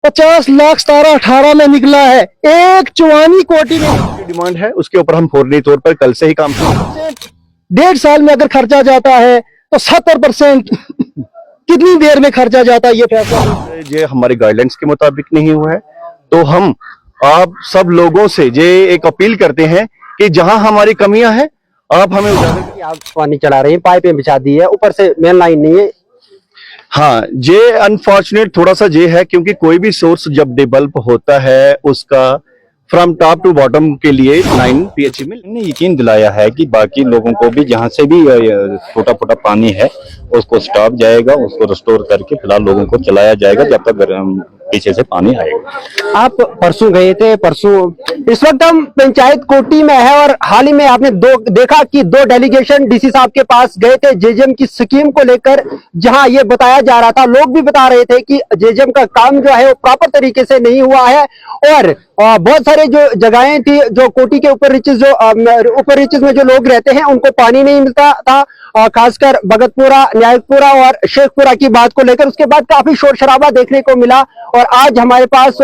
50 लाख 17-18 में निकला है, एक चुवानी कोटी में डिमांड है, उसके ऊपर हम फौरी तौर पर कल से ही काम से 1.5 साल में अगर खर्चा जाता है तो 70% कितनी देर में खर्चा जाता है ये फैसला ये हमारे गाइडलाइंस के मुताबिक नहीं हुआ है। तो हम आप सब लोगों से ये एक अपील करते हैं कि जहां हमारी कमियां हैं आप हमें उजागर। आप पानी चला रहे हैं, पाइपें बिछा दी है, ऊपर से मेन लाइन नहीं है। हाँ, ये अनफॉर्चुनेट थोड़ा सा ये है क्योंकि कोई भी सोर्स जब डेवलप होता है उसका फ्रॉम टॉप टू बॉटम के लिए लाइन पीएचई में ने यकीन दिलाया है कि बाकी लोगों को भी जहां से भी छोटा छोटा पानी है उसको स्टॉप जाएगा, उसको रिस्टोर करके फिलहाल लोगों को चलाया जाएगा जब तक पीछे से पानी आएगा। आप परसों गए थे, परसों इस वक्त हम पंचायत कोटी में है और हाल ही में आपने देखा कि 2 डेलीगेशन डीसी साहब के पास गए थे जेजेएम की स्कीम को लेकर, जहां ये बताया जा रहा था, लोग भी बता रहे थे कि जेजेएम का काम जो है वो प्रॉपर तरीके से नहीं हुआ है और बहुत सारे जो जगहें थी जो कोटी के ऊपर रीचेस में जो लोग रहते हैं उनको पानी नहीं मिलता था, खासकर भगतपुरा, न्यायपुरा और शेखपुरा की बात को लेकर। उसके बाद काफी शोर शराबा देखने को मिला और आज हमारे पास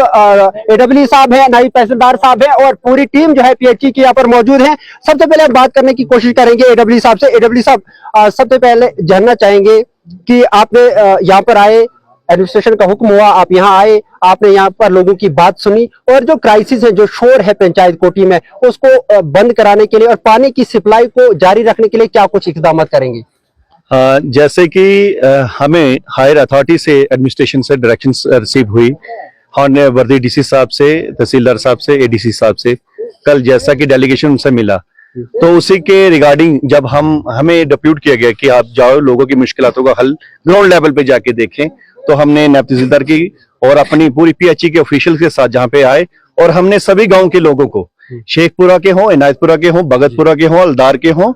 एडब्ल्यू साहब है, नायब तहसीलदार साहब है और पूरी टीम जो है पीएचई की यहाँ पर मौजूद है। सबसे पहले हम बात करने की कोशिश करेंगे एडब्ल्यू साहब से। एडब्ल्यू साहब, सबसे पहले जानना चाहेंगे कि आपने यहाँ पर आए, एडमिनिस्ट्रेशन का हुक्म हुआ, आप यहाँ आए, आपने यहाँ पर लोगों की बात सुनी और जो क्राइसिस है, जो शोर है पंचायत कोटी में, उसको बंद कराने के लिए और पानी की सप्लाई को जारी रखने के लिए क्या कुछ इकदाम करेंगे? जैसे कि हमें हायर अथॉरिटी से एडमिनिस्ट्रेशन से डायरेक्शंस रिसीव हुई, हमने वर्दी डीसी साहब से, तहसीलदार साहब से, एडीसी साहब से कल जैसा कि डेलीगेशन उनसे मिला, तो उसी के रिगार्डिंग जब हमें डिप्यूट किया गया कि आप जाओ लोगों की मुश्किलों का हल ग्राउंड लेवल पे जाके देखें, तो हमने नायब तहसीलदार की और अपनी पूरी पीएचई के ऑफिशियल के साथ जहां पे आए और हमने सभी गांव के लोगों को, शेखपुरा के हों, इनायतपुरा के हों, भगतपुरा के हों, अलदार के हों,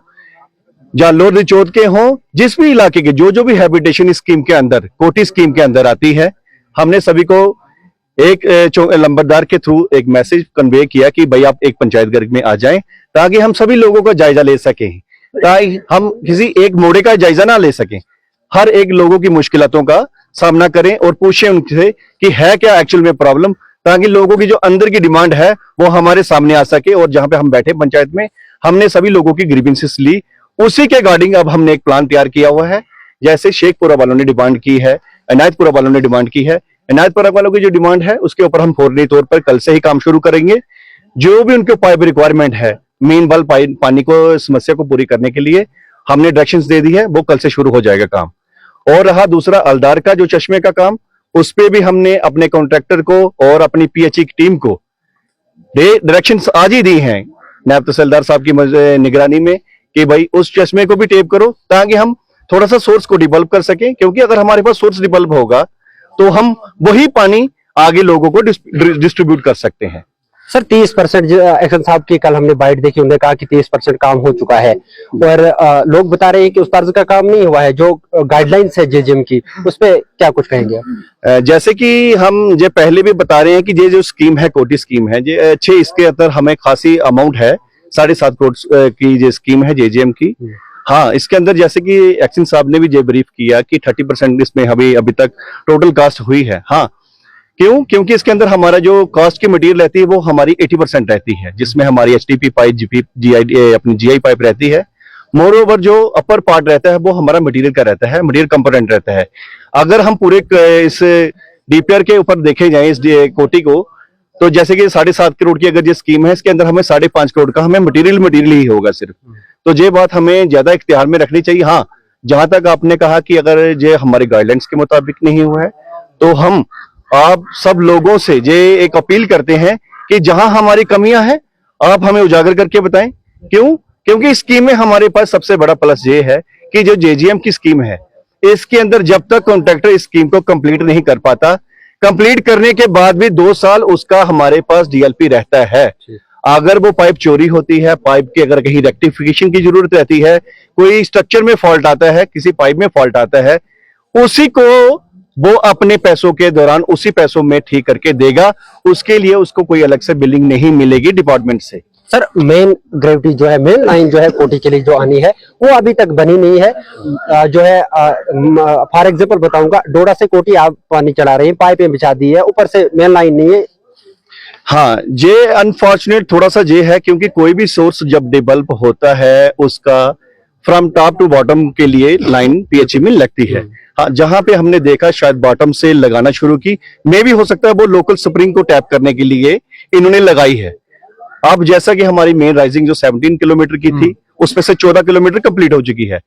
जालोर रिचौद के हों, जिस भी इलाके के जो भी हैबिटेशन स्कीम के अंदर, कोटी स्कीम के अंदर आती है, हमने सभी को एक लंबरदार के थ्रू एक मैसेज कन्वे किया कि भाई आप एक पंचायत घर में आ जाएं ताकि हम सभी लोगों का जायजा ले सकें, ताकि हम किसी एक मोड़े का जायजा ना ले सकें, हर एक लोगों की मुश्किलों का सामना करें और पूछें उनसे कि है क्या एक्चुअल में प्रॉब्लम, ताकि लोगों की जो अंदर की डिमांड है वो हमारे सामने आ सके। और जहां पे हम बैठे पंचायत में, हमने सभी लोगों की ग्रीवेंसेस ली, उसी के अकॉर्डिंग अब हमने एक प्लान तैयार किया हुआ है। जैसे शेखपुरा वालों ने डिमांड की है, इनायतपुरा वालों ने डिमांड की है, इनायतपुरा वालों की जो डिमांड है उसके ऊपर हम फौरी तौर पर कल से ही काम शुरू करेंगे। जो भी उनके पाइप रिक्वायरमेंट है, मेन बल पानी को समस्या को पूरी करने के लिए हमने डायरेक्शंस दे दी है, वो कल से शुरू हो जाएगा काम। और रहा दूसरा अलदार का जो चश्मे का काम, उस पे भी हमने अपने कॉन्ट्रैक्टर को और अपनी पीएचई की टीम को डायरेक्शंस आज ही दी हैं नायब तहसीलदार साहब की निगरानी में कि भाई उस चश्मे को भी टेप करो ताकि हम थोड़ा सा सोर्स को डिवेलप कर सकें, क्योंकि अगर हमारे पास सोर्स डिवेलप होगा तो हम वही पानी आगे लोगों को डिस्ट्रीब्यूट कर सकते हैं। सर 30% एक्शन साहब की कल हमने बाइट देखी, उन्होंने कहा कि 30% काम हो चुका है और लोग बता रहे हैं कि उस तर्ज का काम नहीं हुआ है। जो गाइडलाइंस है जेजेएम की, उस पे क्या कुछ कहेंगे आप? जैसे कि हम ये पहले भी बता रहे हैं कि ये जो स्कीम है, कोटी स्कीम है, ये अच्छे, इसके अंदर हमें खासी अमाउंट है, 7.5 करोड़ की ये स्कीम है जेजेएम की। हाँ, इसके अंदर जैसे कि एक्शन साहब ने भी ये ब्रीफ किया कि 30% इसमें अभी तक टोटल कास्ट हुई है। हाँ, क्यों? क्योंकि इसके अंदर हमारा जो कास्ट की मटेरियल रहती है वो हमारी 80% रहती है, जिसमें हमारी एचटीपी पाइप, अपनी जीआई पाइप रहती है। मोर ओवर जो अपर पार्ट रहता है वो हमारा मटेरियल का रहता है, मटेरियल कंपोनेंट रहता है। अगर हम पूरे इस डीपीआर के ऊपर देखे जाए इस कोटी को, तो जैसे कि 7.5 करोड़ की अगर ये स्कीम है, इसके अंदर हमें 5.5 करोड़ का हमें मटेरियल ही होगा सिर्फ। तो ये बात हमें ज्यादा इख्तियार में रखनी चाहिए। हाँ, जहां तक आपने कहा कि अगर ये हमारे गाइडलाइंस के मुताबिक नहीं हुआ है, तो हम आप सब लोगों से ये एक अपील करते हैं कि जहां हमारी कमियां हैं आप हमें उजागर करके बताएं। क्यों? क्योंकि इस स्कीम में हमारे पास सबसे बड़ा प्लस ये है कि जो जेजेएम की स्कीम है, इसके अंदर जब तक कॉन्ट्रैक्टर इस स्कीम को कंप्लीट नहीं कर पाता, कंप्लीट करने के बाद भी 2 साल उसका हमारे पास डीएलपी रहता है। अगर वो पाइप चोरी होती है, पाइप की अगर कहीं रेक्टिफिकेशन की जरूरत रहती है, कोई स्ट्रक्चर में फॉल्ट आता है, किसी पाइप में फॉल्ट आता है, उसी को वो अपने पैसों के दौरान उसी पैसों में ठीक करके देगा। उसके लिए उसको कोई अलग से बिलिंग नहीं मिलेगी डिपार्टमेंट से। सर मेन ग्रेविटी जो है, मेन लाइन जो है कोटी के लिए जो आनी है वो अभी तक बनी नहीं है। जो है फॉर एग्जांपल बताऊंगा, डोडा से कोटी आप पानी चला रहे हैं, पाइपें बिछा दी है, ऊपर से मेन लाइन नहीं है। हाँ, ये अनफॉर्चुनेट थोड़ा सा ये है, क्योंकि कोई भी सोर्स जब डेवलप होता है उसका फ्रॉम टॉप टू बॉटम के लिए लाइन पीएचई में लगती है। हाँ, जहां पे हमने देखा शायद बॉटम से लगाना शुरू की, मे भी हो सकता है वो लोकल स्प्रिंग को टैप करने के लिए इन्होंने लगाई है। अब जैसा कि हमारी मेन राइजिंग जो 17 किलोमीटर की थी, उसमें से 14 किलोमीटर कंप्लीट हो चुकी है।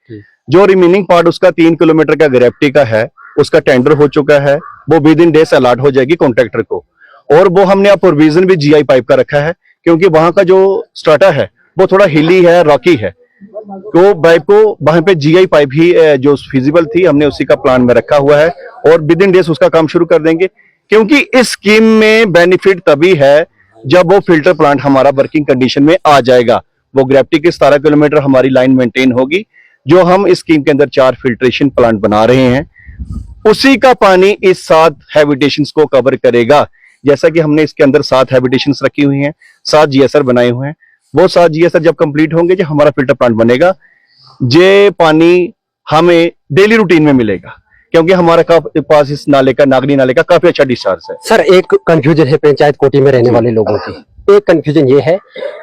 जो रिमेनिंग पार्ट उसका 3 किलोमीटर का ग्रेविटी का है, उसका टेंडर हो चुका है, वो विद इन डेज अलॉट हो जाएगी कॉन्ट्रैक्टर को। और वो हमने अब प्रोविजन भी जीआई पाइप का रखा है, क्योंकि वहां का जो स्ट्राटा है वो थोड़ा हिली है, रॉकी है, तो पाइप को वहां पे जीआई पाइप ही जो फिजिबल थी हमने उसी का प्लान में रखा हुआ है, और विद इन डेज उसका काम शुरू कर देंगे। क्योंकि इस स्कीम में बेनिफिट तभी है जब वो फिल्टर प्लांट हमारा वर्किंग कंडीशन में आ जाएगा। वो ग्रेविटी के 17 किलोमीटर हमारी लाइन मेंटेन होगी। जो हम इस स्कीम के अंदर 4 फिल्ट्रेशन प्लांट बना रहे हैं, उसी का पानी इस 7 हैबिटेशंस को कवर करेगा। जैसा कि हमने इसके अंदर 7 हैबिटेशंस रखी हुई हैं, 7 जीएसआर बनाए हुए हैं। वो 7 जीएसआर जब कंप्लीट होंगे, जो हमारा फिल्टर प्लांट बनेगा, ये पानी हमें डेली रूटीन में मिलेगा, क्योंकि हमारे पास इस नाले का, नागनी नाले का काफी अच्छा डिस्चार्ज है। सर एक कंफ्यूजन है पंचायत कोटी में रहने वाले लोगों की। एक कंफ्यूजन ये है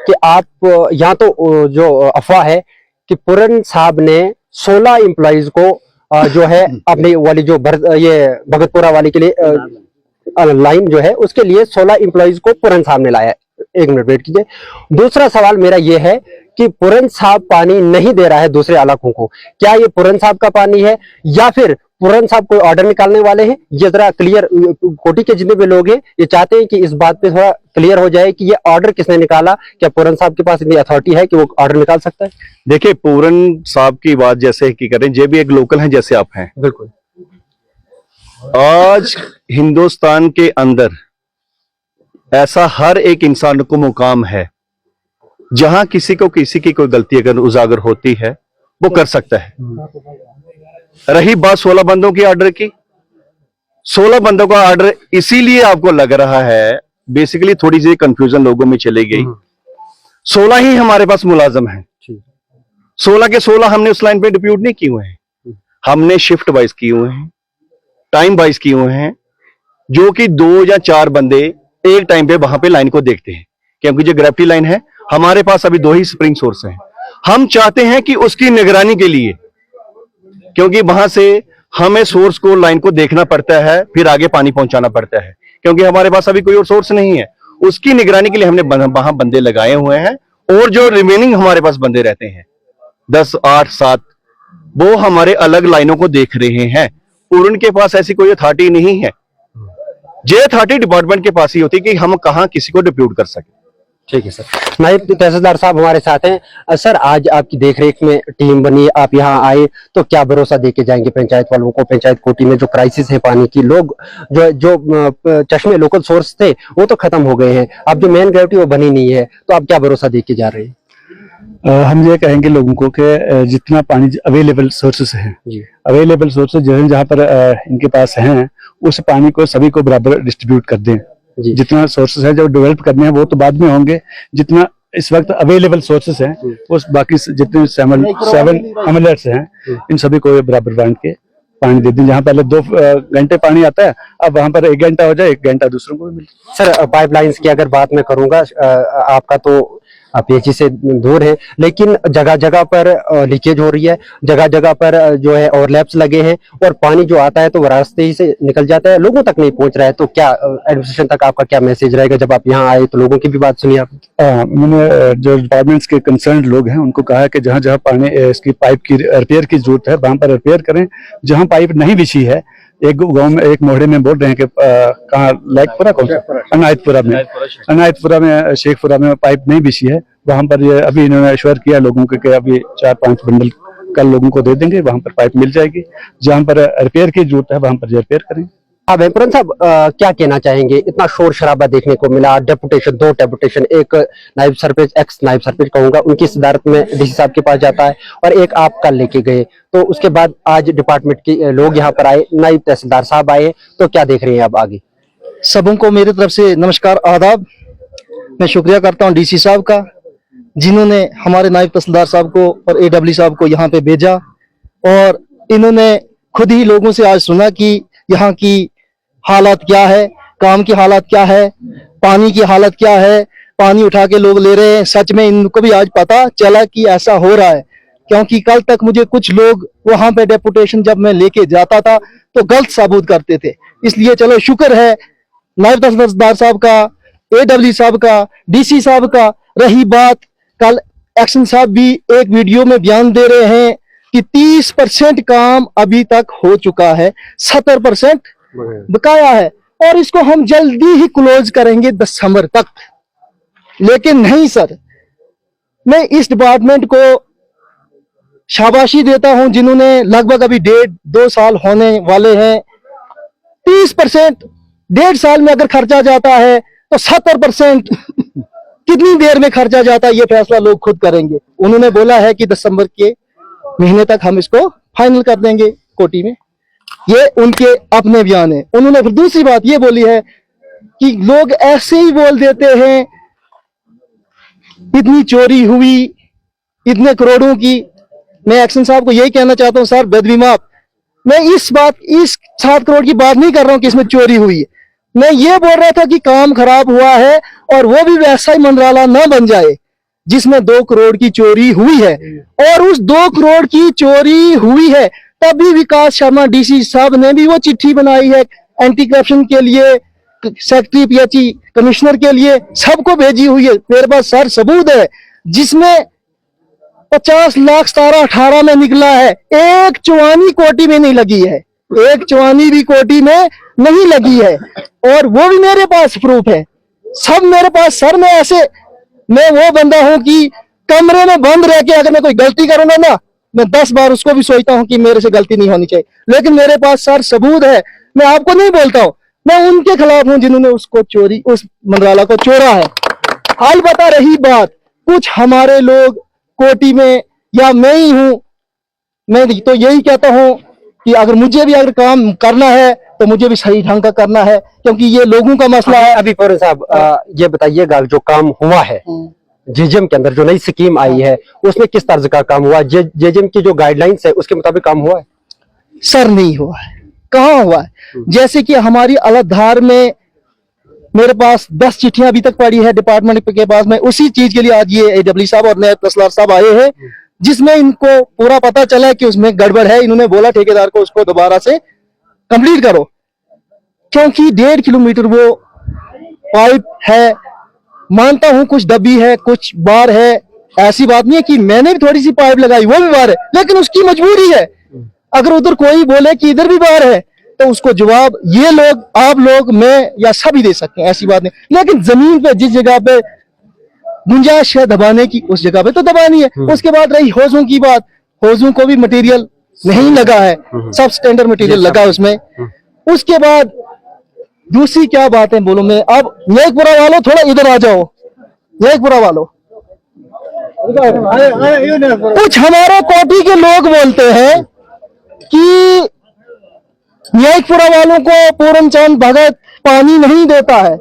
कि आप यहाँ तो जो अफवाह है कि पूरन साहब ने 16 एम्प्लॉइज को जो है अपनी वाली जो ये भगतपुरा वाली के लिए लाइन जो है उसके लिए 16 एम्प्लॉइज को पूरन साहब ने लाया। एक मिनट वेट कीजिए। दूसरा सवाल मेरा ये है कि पूरन साहब पानी नहीं दे रहा है दूसरे इलाकों को, क्या ये पूरन साहब का पानी है या फिर पूरन साहब कोई ऑर्डर निकालने वाले हैं? ये जरा क्लियर, कोटी के जितने भी लोग हैं ये चाहते हैं कि इस बात पे थोड़ा क्लियर हो जाए कि ये ऑर्डर किसने निकाला। क्या पूरन साहब के पास इतनी अथॉरिटी है कि वो ऑर्डर निकाल सकता है? देखिए, पूरन साहब की बात जैसे कि करें, ये भी एक लोकल हैं जैसे आप हैं। बिल्कुल। आज हिंदुस्तान के अंदर ऐसा हर एक इंसान को मुकाम है जहां किसी की कोई गलती अगर उजागर होती है वो कर सकता है। रही बात 16 बंदों की ऑर्डर की, 16 बंदों का ऑर्डर इसीलिए आपको लग रहा है, बेसिकली थोड़ी सी कंफ्यूजन लोगों में चली गई। 16 ही हमारे पास मुलाजम है, 16 के 16 हमने उस लाइन पे डिप्यूट नहीं किए हुए हैं, हमने शिफ्ट वाइज किए हुए हैं, टाइम वाइज किए हुए हैं, जो कि 2 या 4 बंदे एक टाइम पे वहां पे लाइन को देखते हैं। क्योंकि जो ग्रेविटी लाइन है हमारे पास अभी 2 ही स्प्रिंग सोर्स हैं। हम चाहते हैं कि उसकी निगरानी के लिए, क्योंकि वहां से हमें सोर्स को, लाइन को देखना पड़ता है, फिर आगे पानी पहुंचाना पड़ता है, क्योंकि हमारे पास अभी कोई और सोर्स नहीं है। उसकी निगरानी के लिए हमने वहां बंदे लगाए हुए हैं, और जो रिमेनिंग हमारे पास बंदे रहते हैं 10, 8, 7, वो हमारे अलग लाइनों को देख रहे हैं। पूरन के पास ऐसी कोई अथॉरिटी नहीं है। ये अथॉरिटी डिपार्टमेंट के पास ही होती है कि हम कहां किसी को डिप्यूट कर सकें। ठीक है सर। नायब तहसीलदार साहब हमारे साथ हैं। सर आज आपकी देखरेख में टीम बनी, आप यहाँ आए, तो क्या भरोसा देके जाएंगे पंचायत वालों को? पंचायत कोटी में जो क्राइसिस है पानी की, लोग जो चश्मे लोकल सोर्स थे वो तो खत्म हो गए हैं, अब जो मेन ग्रेविटी वो बनी नहीं है, तो आप क्या भरोसा देके जा रहे हैं? हम ये कहेंगे लोगों को कि जितना पानी अवेलेबल सोर्सेस हैं, अवेलेबल सोर्सेस जहाँ पर इनके पास हैं, उस पानी को सभी को बराबर डिस्ट्रीब्यूट कर दें। जितना सोर्सेस है जो डेवलप करने हैं वो तो बाद में होंगे, जितना इस वक्त अवेलेबल सोर्सेस हैं उस बाकी जितने 7 एमएलएस हैं इन सभी को बराबर बांट के पानी दे दें। जहाँ पहले 2 घंटे पानी आता है, अब वहां पर 1 घंटा हो जाए, 1 घंटा दूसरों को भी मिले। सर पाइपलाइंस की अगर बात मैं करूंगा, आपका तो पीएचई से दूर है, लेकिन जगह जगह पर लीकेज हो रही है, जगह जगह पर जो है ओवरलैप्स लगे हैं, और पानी जो आता है तो वो रास्ते ही से निकल जाता है, लोगों तक नहीं पहुंच रहा है। तो क्या एडमिनिस्ट्रेशन तक आपका क्या मैसेज रहेगा? जब आप यहाँ आए तो लोगों की भी बात सुनी आप? मैंने जो डिपार्टमेंट्स के कंसर्न लोग हैं उनको कहा है कि जहाँ जहाँ पानी इसकी पाइप की रिपेयर की जरूरत है वहां पर रिपेयर करें। जहाँ पाइप नहीं बिछी है, एक गांव में, एक मोहल्ले में बोल रहे हैं कि कहाँ लाइकपुरा, कौन सा, अनायतपुरा में शेखपुरा में पाइप नहीं बिछी है, वहां पर ये अभी इन्होंने एश्योर किया लोगों को कि अभी 4-5 बंडल कल लोगों को दे देंगे, वहां पर पाइप मिल जाएगी। जहां पर रिपेयर की जरूरत है वहां पर रिपेयर करें। अब पूरन साहब क्या कहना चाहेंगे? इतना शोर शराबा देखने को मिला, डेपुटेशन, 2 डेपुटेशन, एक नायब सरपंच, एक्स नायब सरपंच कहूंगा, उनकी सदारत में डीसी साहब के पास जाता है, और एक आप कल लेके गए, तो उसके बाद आज डिपार्टमेंट के लोग यहाँ पर आए, नायब तहसीलदार साहब आए, तो क्या देख रहे हैं आप आगे? सबों को मेरी तरफ से नमस्कार, आदाब। मैं शुक्रिया करता हूँ डीसी साहब का जिन्होंने हमारे नायब तहसीलदार साहब को और एडब्ल्यू साहब को यहाँ पे भेजा, और इन्होंने खुद ही लोगों से आज सुना कि यहाँ की हालात क्या है, काम की हालात क्या है, पानी की हालत क्या है, पानी उठा के लोग ले रहे हैं। सच में इनको भी आज पता चला कि ऐसा हो रहा है, क्योंकि कल तक मुझे कुछ लोग वहां पे डेपुटेशन जब मैं लेके जाता था तो गलत साबुत करते थे। इसलिए चलो शुक्र है नायब तहसीलदार साहब का, एडब्ल्यू साहब का, डीसी साहब का। रही बात, कल एक्शन साहब भी एक वीडियो में बयान दे रहे हैं कि 30% काम अभी तक हो चुका है, 70% बकाया है, और इसको हम जल्दी ही क्लोज करेंगे दिसंबर तक। लेकिन नहीं सर, मैं इस डिपार्टमेंट को शाबाशी देता हूं जिन्होंने लगभग अभी 1.5-2 साल होने वाले हैं। 30% 1.5 साल में अगर खर्चा जाता है तो 70% कितनी देर में खर्चा जाता है, ये फैसला लोग खुद करेंगे। उन्होंने बोला है कि दिसंबर के महीने तक हम इसको फाइनल कर देंगे कोटी में, ये उनके अपने बयान है। उन्होंने फिर दूसरी बात ये बोली है कि लोग ऐसे ही बोल देते हैं इतनी चोरी हुई, इतने करोड़ों की। मैं एक्शन साहब को यही कहना चाहता हूं, सर बेदबी, मैं इस 7 करोड़ की बात नहीं कर रहा हूं कि इसमें चोरी हुई है। मैं ये बोल रहा था कि काम खराब हुआ है, और वो भी वैसा ही मंडराला ना बन जाए जिसमें 2 करोड़ की चोरी हुई है। और उस 2 करोड़ की चोरी हुई है तब भी विकास शर्मा डीसी साहब ने भी वो चिट्ठी बनाई है एंटी करप्शन के लिए, सेक्रेटरी पीएचई कमिश्नर के लिए, सबको भेजी हुई है। मेरे पास सर सबूत है जिसमें 50 लाख 17-18 में निकला है, एक चुवानी कोटी में नहीं लगी है, एक चुवानी भी कोटी में नहीं लगी है, और वो भी मेरे पास प्रूफ है, सब मेरे पास। सर मैं वो बंदा हूं कि कमरे में बंद रह के अगर मैं कोई गलती करूंगा ना, मैं 10 बार उसको भी सोचता हूं कि मेरे से गलती नहीं होनी चाहिए, लेकिन मेरे पास सर सबूत है। मैं आपको नहीं बोलता हूं, मैं उनके खिलाफ हूं जिन्होंने उसको चोरी, उस मंडराला को चोरा है। हाल बता रही बात, कुछ हमारे लोग कोटी में, या मैं ही हूं, मैं तो यही कहता हूं कि अगर मुझे भी अगर काम करना है तो मुझे भी सही ढंग का करना है, क्योंकि ये लोगों का मसला है। अभी फौरन साहब ये बताइएगा, जो काम हुआ है जेजेम के अंदर, जो नई स्कीम आई है, उसमें किस तर्ज का काम हुआ? जेजेम की जो गाइडलाइंस है उसके मुताबिक काम हुआ है? सर नहीं हुआ है। कहाँ हुआ है? जैसे कि हमारी अलधार में मेरे पास 10 चिट्ठियां अभी तक पड़ी है डिपार्टमेंट के पास में, उसी चीज के लिए आज ये एडब्ल्यू साहब और नायब तहसीलदार साहब आए हैं, जिसमें इनको पूरा पता चला कि उसमें गड़बड़ है। इन्होंने बोला ठेकेदार को उसको दोबारा से कंप्लीट करो, क्योंकि 1.5 किलोमीटर वो पाइप है। मानता हूं कुछ दबी है, कुछ बार है, ऐसी बात नहीं है कि मैंने भी थोड़ी सी पाइप लगाई, वो भी बार है, लेकिन उसकी मजबूरी है। अगर उधर कोई बोले कि इधर भी बार है तो उसको जवाब ये लोग, आप लोग, मैं या सभी दे सकते हैं, ऐसी बात नहीं। लेकिन जमीन पे जिस जगह पे गुंजाइश है दबाने की, उस जगह पे तो दबानी है। उसके बाद रही होजों की बात, होजों को भी मटेरियल नहीं लगा है, सब स्टैंडर्ड मटेरियल लगा उसमें। उसके बाद दूसरी क्या बात है बोलो, मैं अब नेकपुरा वालों थोड़ा इधर आ जाओ, नेकपुरा वालों। कुछ हमारे कोटी के लोग बोलते हैं कि नेकपुरा वालों को पूरनचंद भगत पानी नहीं देता है।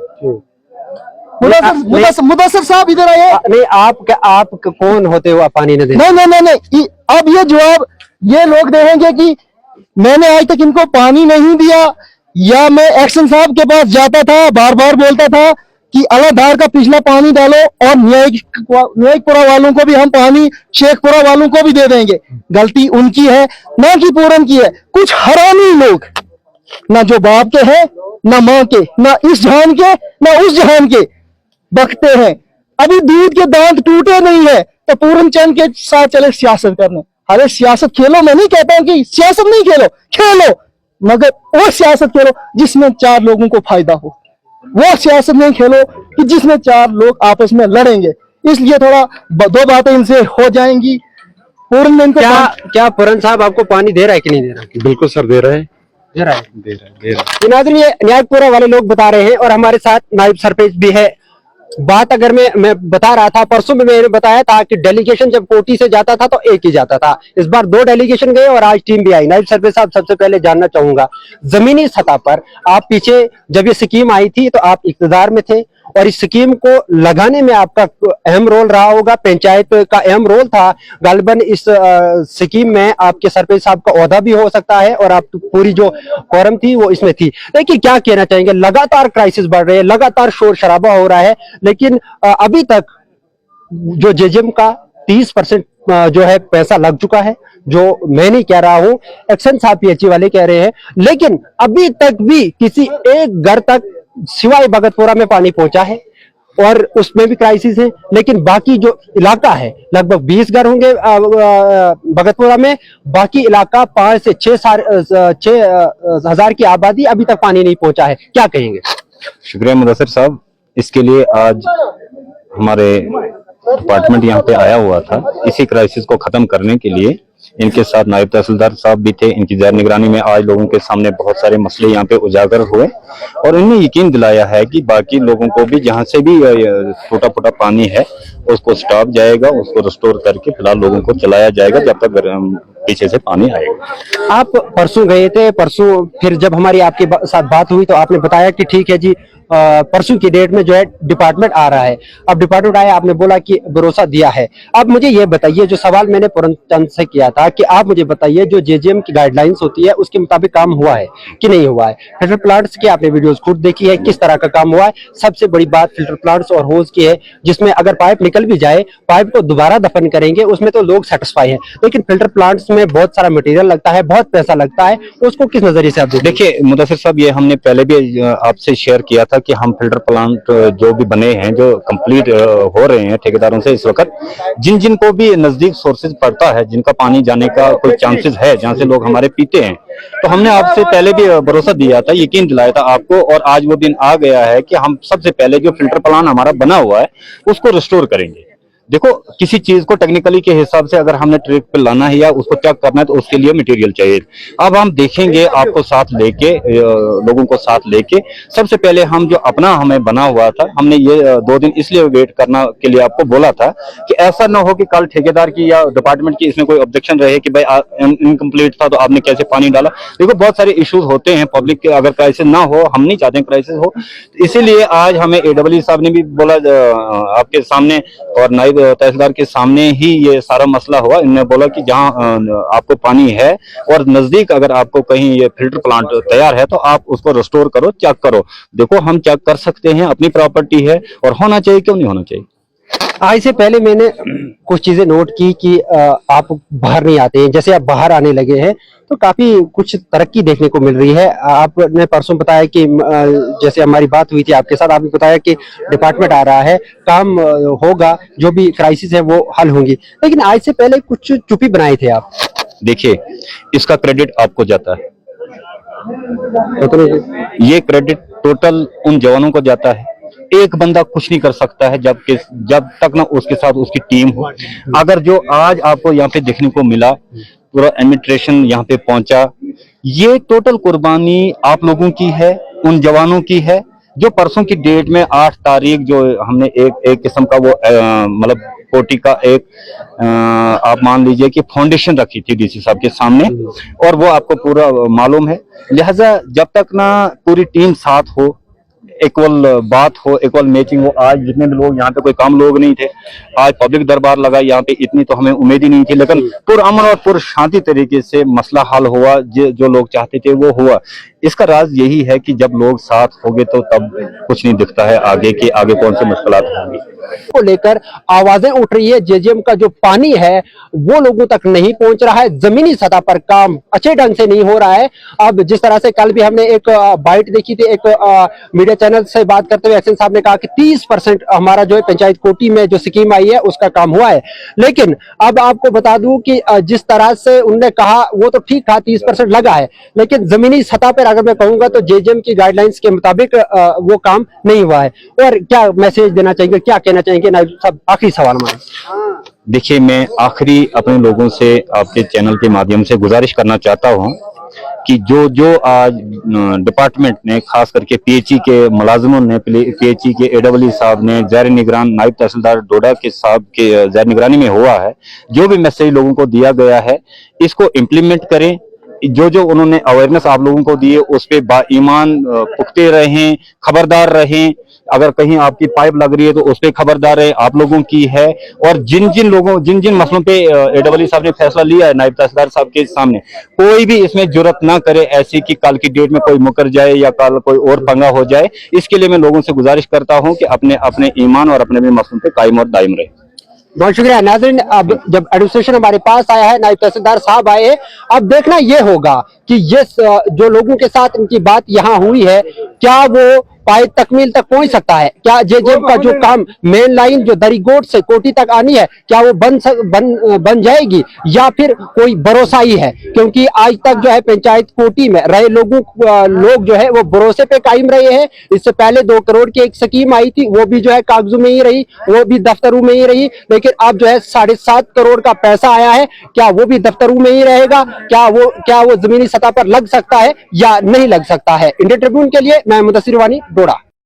मुदस्सिर साहब इधर आए। नहीं, आप कौन होते हो आप पानी नहीं देते? नहीं, अब ये जवाब ये लोग देंगे कि मैंने आज तक इनको पानी नहीं दिया, या मैं एक्शन साहब के पास जाता था, बार बार बोलता था कि अलधार का पिछला पानी डालो, और न्यायपुरा वालों को भी हम पानी, शेखपुरा वालों को भी दे देंगे। गलती उनकी है, ना कि पूरन की है। कुछ हरामी लोग, ना जो बाप के हैं, ना माँ के, ना इस जहान के, ना उस जहान के, बकते हैं। अभी दूध के दांत टूटे नहीं है तो पूरनचंद के साथ चले सियासत करने। अरे सियासत खेलो, मैं नहीं कहता हूं कि सियासत नहीं खेलो, मगर वो सियासत खेलो जिसमें 4 लोगों को फायदा हो। वो सियासत नहीं खेलो कि जिसमें 4 लोग आपस में लड़ेंगे। इसलिए थोड़ा 2 बातें इनसे हो जाएंगी। पूरन में इनको क्या पूरन साहब आपको पानी दे रहा है कि नहीं दे रहा? बिल्कुल सर, दे रहा है। नाज़रीन, ये न्यायपुरा वाले लोग बता रहे हैं, और हमारे साथ नायब सरपंच भी है। बात अगर मैं बता रहा था, परसों में मैंने बताया था कि डेलीगेशन जब कोटी से जाता था तो एक ही जाता था। इस बार 2 डेलीगेशन गए और आज टीम भी आई। नायब सरपंच साहब, सबसे पहले जानना चाहूंगा, जमीनी सतह पर आप पीछे जब ये स्कीम आई थी तो आप इक्तदार में थे, और इस स्कीम को लगाने में आपका अहम रोल रहा होगा, पंचायत का अहम रोल था। गालिबन इस स्कीम में आपके सरपंच साहब का ओहदा भी हो सकता है और आप पूरी जो कोरम थी वो इसमें थी। लेकिन क्या कहना चाहेंगे, लगातार क्राइसिस बढ़ रहे हैं, लगातार शोर शराबा हो रहा है, लेकिन अभी तक जो जेजेएम का 30% जो है पैसा लग चुका है, जो मैं नहीं कह रहा हूं, एक्शन साहब पीएचई वाले कह रहे हैं, लेकिन अभी तक भी किसी एक घर तक सिवाय भगतपुरा में पानी पहुंचा है और उसमें भी क्राइसिस है। लेकिन बाकी जो इलाका है, लगभग 20 घर होंगे भगतपुरा साहब, बाकी इलाका 5 से 6 हजार की आबादी, अभी तक पानी नहीं पहुंचा है। क्या कहेंगे? शुक्रिया मुदस्सिर साहब। इसके लिए आज हमारे डिपार्टमेंट यहाँ पे आया हुआ था, इसी क्राइसिस को खत्म करने के लिए। इनके साथ नायब तहसीलदार साहब भी थे। इनकी ज़ैर निगरानी में आज लोगों के सामने बहुत सारे मसले यहाँ पे उजागर हुए और इन्हें यकीन दिलाया है कि बाकी लोगों को भी जहाँ से भी टूटा फूटा पानी है उसको स्टॉप जाएगा, उसको रिस्टोर करके फिलहाल लोगों को चलाया जाएगा जब तक पीछे से पानी आएगा। आप परसों गए थे, परसों फिर जब हमारी आपके साथ बात हुई तो आपने बताया कि ठीक है जी, परसों की डेट में जो है डिपार्टमेंट आ रहा है। अब डिपार्टमेंट आया, आपने बोला कि भरोसा दिया है। अब मुझे ये बताइए, जो सवाल मैंने पूरनचंद से किया था कि आप मुझे बताइए जो जेजेएम की गाइडलाइंस होती है उसके मुताबिक काम हुआ है कि नहीं हुआ है। फिल्टर प्लांट्स की आपने वीडियोस खुद देखी है, किस तरह का काम हुआ है। सबसे बड़ी बात फिल्टर प्लांट्स और होज की है, जिसमें अगर पाइप निकल भी जाए, पाइप को दोबारा दफन करेंगे, उसमें तो लोग सेटिस्फाई है। लेकिन फिल्टर प्लांट्स में बहुत सारा मटेरियल लगता है, बहुत पैसा लगता है, उसको किस नजरिए से आप देखिए मुदस्सिर साहब, ये हमने पहले भी आपसे शेयर किया था कि हम फिल्टर प्लांट जो भी बने हैं, जो कंप्लीट हो रहे हैं ठेकेदारों से इस वक्त, जिन जिन को भी नजदीक सोर्सेज पड़ता है, जिनका पानी जाने का कोई चांसेस है, जहां से लोग हमारे पीते हैं, तो हमने आपसे पहले भी भरोसा दिया था, यकीन दिलाया था आपको। और आज वो दिन आ गया है कि हम सबसे पहले जो फिल्टर प्लांट हमारा बना हुआ है उसको रिस्टोर करेंगे। देखो, किसी चीज को टेक्निकली के हिसाब से अगर हमने ट्रैक पे लाना है या उसको चेक करना है तो उसके लिए मटेरियल चाहिए। अब हम देखेंगे, आपको साथ लेके, लोगों को साथ लेके, सबसे पहले हम जो अपना हमें बना हुआ था, हमने ये 2 दिन इसलिए वेट करना के लिए आपको बोला था कि ऐसा ना हो कि कल ठेकेदार की या डिपार्टमेंट की इसमें कोई ऑब्जेक्शन रहे कि भाई इनकम्प्लीट था तो आपने कैसे पानी डाला। देखो, बहुत सारे इश्यूज होते हैं पब्लिक के, अगर क्राइसिस ना हो, हम नहीं चाहते क्राइसिस हो, इसीलिए आज हमें एडब्ल्यू साहब ने भी बोला आपके सामने और नायब तहसीलदार के सामने ही ये सारा मसला हुआ। इन्होंने बोला कि जहां आपको पानी है और नजदीक अगर आपको कहीं ये फिल्टर प्लांट तैयार है तो आप उसको रिस्टोर करो, चेक करो। देखो, हम चेक कर सकते हैं, अपनी प्रॉपर्टी है और होना चाहिए, क्यों नहीं होना चाहिए। आज से पहले मैंने कुछ चीजें नोट की कि आप बाहर नहीं आते हैं, जैसे आप बाहर आने लगे हैं तो काफी कुछ तरक्की देखने को मिल रही है। आपने परसों बताया कि जैसे हमारी बात हुई थी आपके साथ, आपने बताया कि डिपार्टमेंट आ रहा है, काम होगा, जो भी क्राइसिस है वो हल होंगी। लेकिन आज से पहले कुछ चुप्पी बनाए थे आप। देखिए, इसका क्रेडिट आपको जाता है, ये क्रेडिट टोटल उन जवानों को जाता है। एक बंदा कुछ नहीं कर सकता है जब तक ना उसके साथ उसकी टीम हो। अगर जो आज आपको यहाँ पे देखने को मिला, पूरा एडमिनिस्ट्रेशन यहाँ पे पहुंचा, ये टोटल कुर्बानी आप लोगों की है, उन जवानों की है जो परसों की डेट में 8 तारीख जो हमने एक किस्म का वो मतलब कोटी का एक आप मान लीजिए कि फाउंडेशन रखी थी डीसी साहब के सामने, और वो आपको पूरा मालूम है। लिहाजा जब तक ना पूरी टीम साथ हो, इक्वल बात हो, इक्वल मैचिंग हो। आज जितने भी लोग यहाँ पे, कोई कम लोग नहीं थे, आज पब्लिक दरबार लगा यहाँ पे, इतनी तो हमें उम्मीद ही नहीं थी, लेकिन पुरअमन और पुर शांति तरीके से मसला हल हुआ। जो लोग चाहते थे वो हुआ। इसका राज यही है कि जब लोग साथ होंगे तो तब कुछ नहीं दिखता है आगे की, आगे कौन सी मुश्किलात होंगी को लेकर आवाजें उठ रही है। जेजेएम का जो पानी है वो लोगों तक नहीं पहुंच रहा है, जमीनी सतह पर काम अच्छे ढंग से नहीं हो रहा है। अब जिस तरह से कल भी हमने एक बाइट देखी थी, एक मीडिया चैनल से बात करते हुए एक्शन साहब ने कहा कि 30% हमारा जो है पंचायत कोटी में जो स्कीम आई है उसका काम हुआ है। लेकिन अब आपको बता दूं कि जिस तरह से उन्होंने कहा वो तो ठीक था, 30% लगा है, लेकिन जमीनी सतह पर अगर मैं कहूंगा तो जेजेएम की गाइडलाइंस के मुताबिक वो काम नहीं हुआ है। और क्या मैसेज देना चाहिए, क्या कहना चाहेंगे नायब साहब? आखिरी सवाल हमारा। देखिए, मैं आखिरी अपने लोगों से आपके चैनल के माध्यम से गुजारिश करना चाहता हूं कि जो आज डिपार्टमेंट ने, खास करके पीएचई के मुलाजिमों ने, पीएचई के एडब्ल्यू साहब ने, ज़ैर निगरान नायब तहसीलदार डोडा के साहब के ज़ैर निगरानी में हुआ है, जो भी मैसेज लोगों को दिया गया है इसको इम्प्लीमेंट करें जो जो उन्होंने अवेयरनेस आप लोगों को दी है उस पे बाईमान पुख्ते रहें, खबरदार रहें। अगर कहीं आपकी पाइप लग रही है तो उस पे खबरदार रहे, आप लोगों की है। और जिन जिन मसलों पे एडब्ल्यू साहब ने फैसला लिया है नायब तहसीलदार साहब के सामने, कोई भी इसमें जुर्रत ना करे ऐसी कि कल की डेट में कोई मुकर जाए या कल कोई और पंगा हो जाए। इसके लिए मैं लोगों से गुजारिश करता हूं कि अपने अपने ईमान और अपने मसलों पे कायम और दायम रहे। बहुत शुक्रिया नाज़रीन। अब जब एडमिनिस्ट्रेशन हमारे पास आया है, नायब तहसीलदार साहब आए हैं, अब देखना यह होगा कि ये जो लोगों के साथ इनकी बात यहाँ हुई है, क्या वो पाइप तकमील तक पहुंच सकता है? क्या जेजेएम का जो काम मेन लाइन जो दरीगोट से कोटी तक आनी है, क्या वो बन जाएगी या फिर कोई भरोसा ही है? क्योंकि आज तक जो है पंचायत कोटी में रहे लोग जो है वो भरोसे पे कायम रहे हैं। इससे पहले 2 करोड़ की एक स्कीम आई थी, वो भी जो है कागजों में ही रही, वो भी दफ्तरों में ही रही। लेकिन अब जो है 7.5 करोड़ का पैसा आया है, क्या वो भी दफ्तरों में ही रहेगा? क्या वो जमीनी सतह पर लग सकता है या नहीं लग सकता है? इंडिया ट्रिब्यून के लिए मैं मुदस्सिर वानी, डोडा।